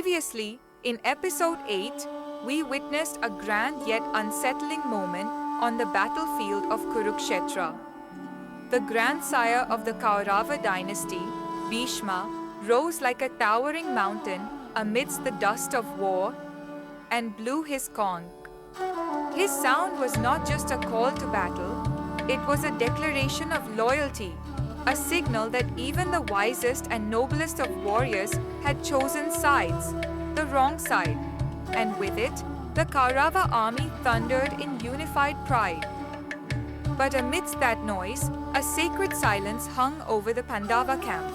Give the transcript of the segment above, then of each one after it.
Previously, in episode 8, we witnessed a grand yet unsettling moment on the battlefield of Kurukshetra. The grandsire of the Kaurava dynasty, Bhishma, rose like a towering mountain amidst the dust of war and blew his conch. His sound was not just a call to battle, it was a declaration of loyalty, a signal that even the wisest and noblest of warriors had chosen sides, the wrong side, and with it, the Kaurava army thundered in unified pride. But amidst that noise, a sacred silence hung over the Pandava camp.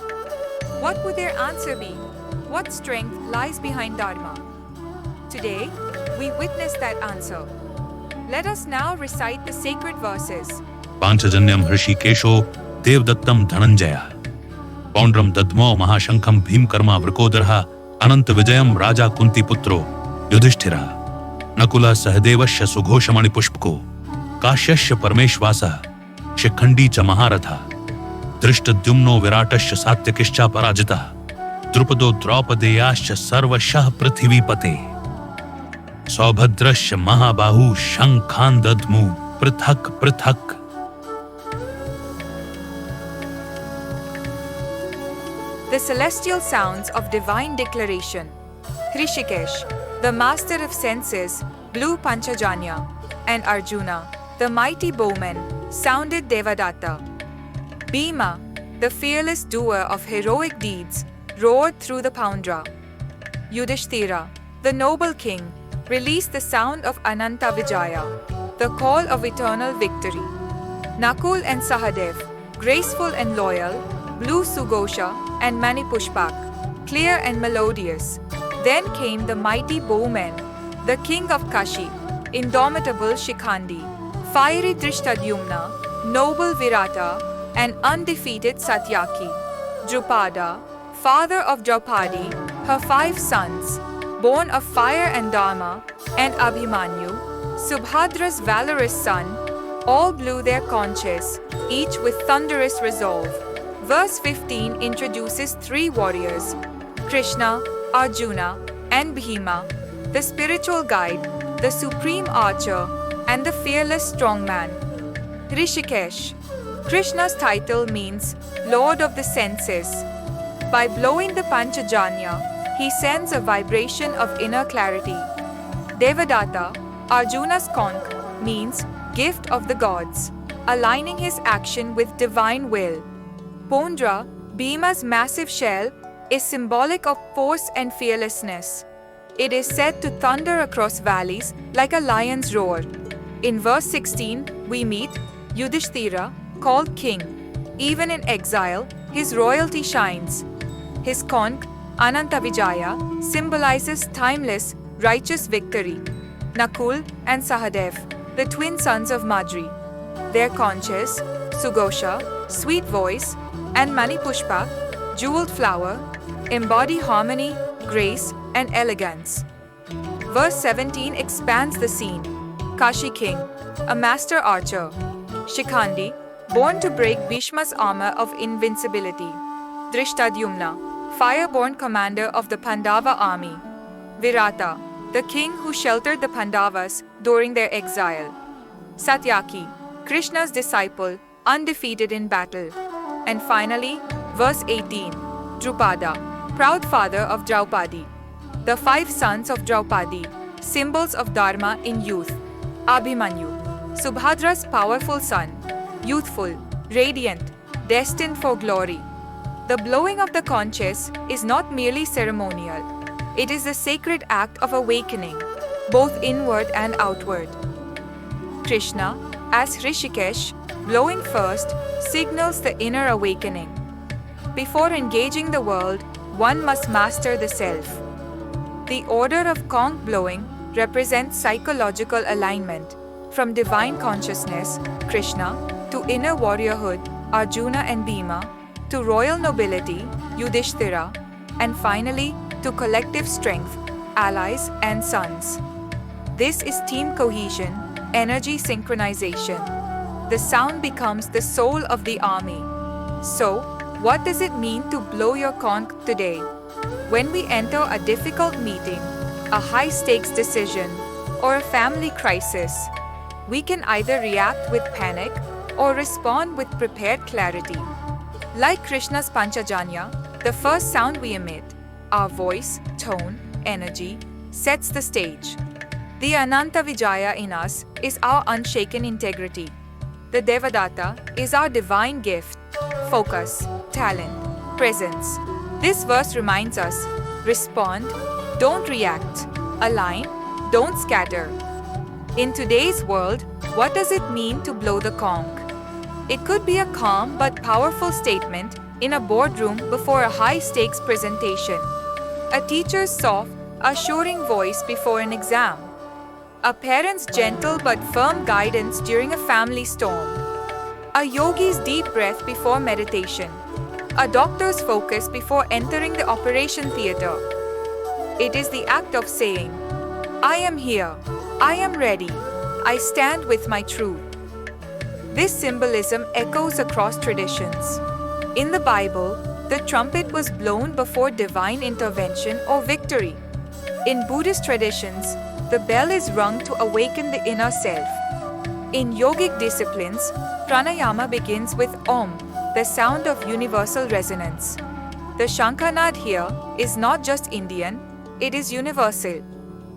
What would their answer be? What strength lies behind Dharma? Today, we witness that answer. Let us now recite the sacred verses. पांचजन्यम ऋषिकेशो देवदत्तम Dhananjay पौंड्रम दद्मो महाशंखम भीमकर्मा वृकोदरः अनंत विजयम राजा कुंती पुत्रो युधिष्ठिरः नकुल सहदेवस्य सुघोषमणि पुष्पको काश्यस्य परमेश्वासः शिखंडी च महारथः धृष्टद्युम्नो विराटस्य सात्यकिश्च पराजितः द्रुपदो द्रौपदेयाश्च सर्वशः पृथिवीपते सौभद्रस्य महाबाहु शंखान् दद्मु पृथक् पृथक्. The celestial sounds of divine declaration. Hrishikesh, the master of senses, blew Panchajanya, and Arjuna, the mighty bowman, sounded Devadatta. Bhima, the fearless doer of heroic deeds, roared through the Poundra. Yudhishthira, the noble king, released the sound of Ananta Vijaya, the call of eternal victory. Nakul and Sahadev, graceful and loyal, blew Sugosha and Manipushpak, clear and melodious. Then came the mighty bowmen, the king of Kashi, indomitable Shikhandi, fiery Drishtadyumna, noble Virata, and undefeated Satyaki. Drupada, father of Draupadi, her 5 sons, born of fire and Dharma, and Abhimanyu, Subhadra's valorous son, all blew their conches, each with thunderous resolve. Verse 15 introduces 3 warriors, Krishna, Arjuna, and Bhima, the spiritual guide, the supreme archer, and the fearless strongman. Hrishikesh. Krishna's title means Lord of the Senses. By blowing the Panchajanya, he sends a vibration of inner clarity. Devadatta, Arjuna's conch, means gift of the gods, aligning his action with divine will. Pondra, Bhima's massive shell, is symbolic of force and fearlessness. It is said to thunder across valleys like a lion's roar. In verse 16, we meet Yudhishthira, called king. Even in exile, his royalty shines. His conch, Ananta Vijaya, symbolizes timeless, righteous victory. Nakul and Sahadev, the twin sons of Madri. Their conches, Sugosha, sweet voice, and Manipushpa, jeweled flower, embody harmony, grace, and elegance. Verse 17 expands the scene. Kashi king, a master archer. Shikhandi, born to break Bhishma's armor of invincibility. Drishtadyumna, fire-born commander of the Pandava army. Virata, the king who sheltered the Pandavas during their exile. Satyaki, Krishna's disciple, undefeated in battle. And finally, verse 18, Drupada, proud father of Draupadi. The 5 sons of Draupadi, symbols of Dharma in youth. Abhimanyu, Subhadra's powerful son, youthful, radiant, destined for glory. The blowing of the conches is not merely ceremonial. It is a sacred act of awakening, both inward and outward. Krishna, as Hrishikesh, blowing first, signals the inner awakening. Before engaging the world, one must master the self. The order of conch blowing represents psychological alignment, from divine consciousness, Krishna, to inner warriorhood, Arjuna and Bhima, to royal nobility, Yudhishthira, and finally to collective strength, allies and sons. This is team cohesion, energy synchronization. The sound becomes the soul of the army. So, what does it mean to blow your conch today? When we enter a difficult meeting, a high-stakes decision, or a family crisis, we can either react with panic or respond with prepared clarity. Like Krishna's Panchajanya, the first sound we emit, our voice, tone, energy, sets the stage. The Ananta Vijaya in us is our unshaken integrity. The Devadatta is our divine gift, focus, talent, presence. This verse reminds us, respond, don't react, align, don't scatter. In today's world, what does it mean to blow the conch? It could be a calm but powerful statement in a boardroom before a high-stakes presentation. A teacher's soft, assuring voice before an exam. A parent's gentle but firm guidance during a family storm. A yogi's deep breath before meditation. A doctor's focus before entering the operation theater. It is the act of saying, I am here, I am ready, I stand with my truth. This symbolism echoes across traditions. In the Bible, the trumpet was blown before divine intervention or victory. In Buddhist traditions, the bell is rung to awaken the inner self. In yogic disciplines, pranayama begins with Om, the sound of universal resonance. The Shankhanad here is not just Indian, it is universal.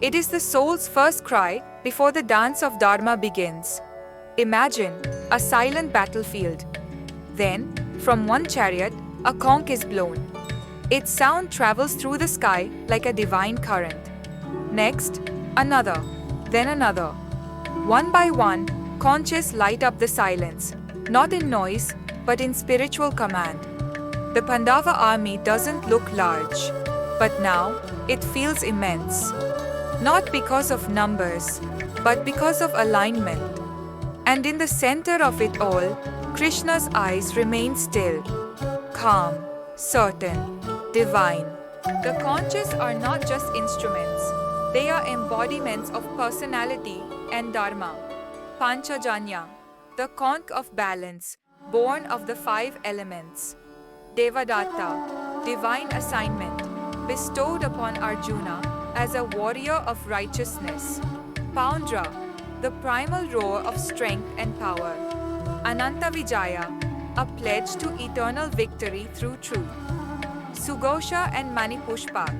It is the soul's first cry before the dance of Dharma begins. Imagine a silent battlefield. Then, from one chariot, a conch is blown. Its sound travels through the sky like a divine current. Next, another, then another. One by one, conches light up the silence, not in noise, but in spiritual command. The Pandava army doesn't look large, but now it feels immense. Not because of numbers, but because of alignment. And in the center of it all, Krishna's eyes remain still, calm, certain, divine. The conches are not just instruments, they are embodiments of personality and dharma. Panchajanya, the conch of balance, born of the 5 elements. Devadatta, divine assignment, bestowed upon Arjuna as a warrior of righteousness. Poundra, the primal roar of strength and power. Ananta Vijaya, a pledge to eternal victory through truth. Sughosha and Manipushpak,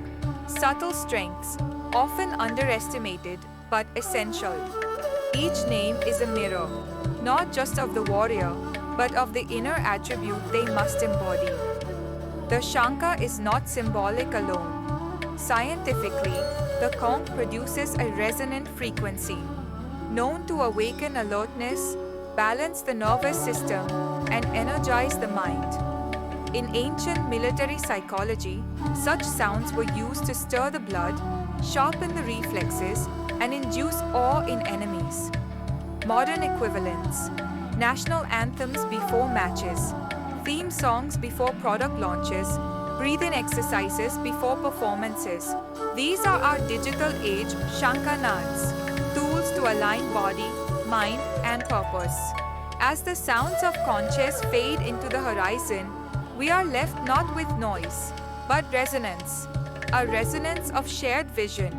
subtle strengths, often underestimated but essential. Each name is a mirror, not just of the warrior, but of the inner attribute they must embody. The Shankha is not symbolic alone. Scientifically, the conch produces a resonant frequency, known to awaken alertness, balance the nervous system, and energize the mind. In ancient military psychology, such sounds were used to stir the blood, sharpen the reflexes, and induce awe in enemies. Modern equivalents: national anthems before matches, theme songs before product launches, breathing exercises before performances. These are our digital age Shankhanads, tools to align body, mind, and purpose. As the sounds of conches fade into the horizon, we are left not with noise, but resonance. A resonance of shared vision,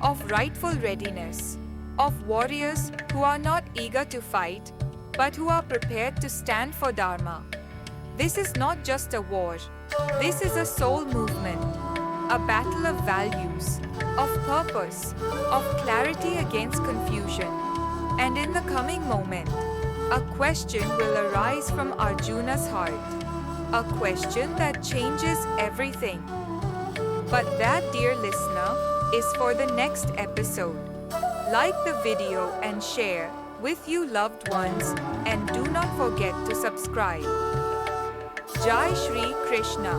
of rightful readiness, of warriors who are not eager to fight, but who are prepared to stand for Dharma. This is not just a war. This is a soul movement, a battle of values, of purpose, of clarity against confusion. And in the coming moment, a question will arise from Arjuna's heart, a question that changes everything. But that, dear listener, is for the next episode. Like the video and share with your loved ones, and do not forget to subscribe. Jai Shri Krishna.